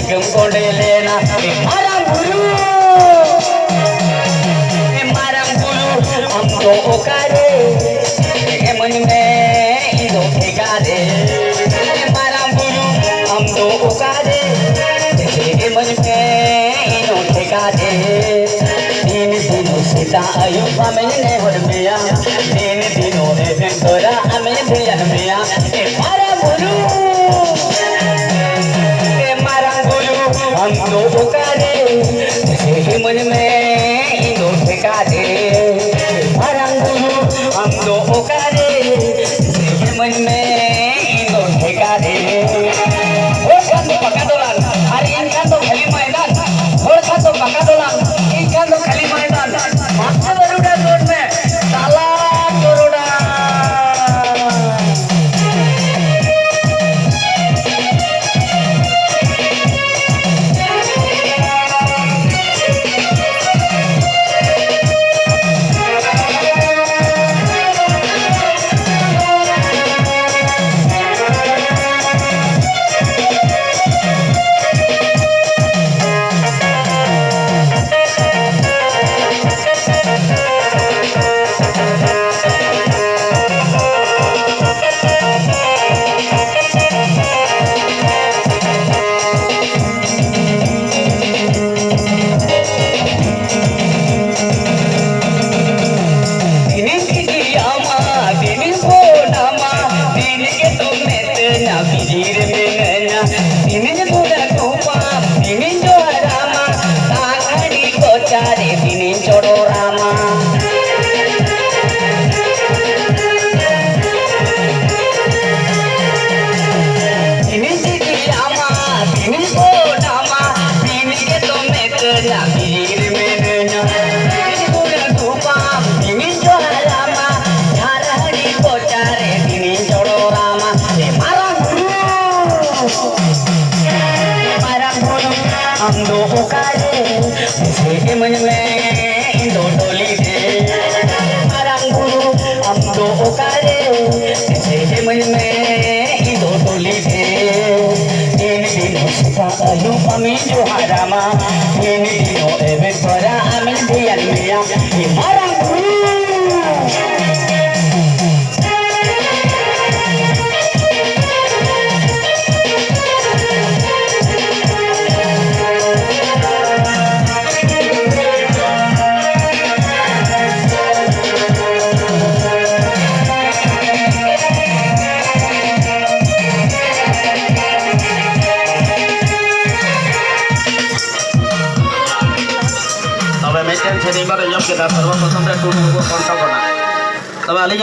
निगम कोडे लेना मारम गुरु हम तो ओकारे मन में इनो ठेकारे मारम गुरु हम तो ओकारे मन में इनो ठेकारे दिन दिनों सीता आयु हमने हर मिया दिन दिनों है तोरा हमें ध्यान मिया मारम गुरु हम तो ओकारे मन में इनो ठेकारे मारम गुरु हम तो ओकारे मन में इनो ठेकारे kan to pakadolan hari ini kan to khali मैदान और kan to pakadolan ini kan to khali मैदान मास्टर बरुडा रोड में साला करोड़ा हम दो ओकारे मन में दो डोली दे मारम गुरु हम दो ओकारे मन में दो डोली दे तीन दिनों सीता आयु हमें जो हरामा तीन दिनों एवे तोरा हमें ध्यान मिया मारम गुरु Medan seniman yang kita perlu kontak dulu kontak kona. Kembali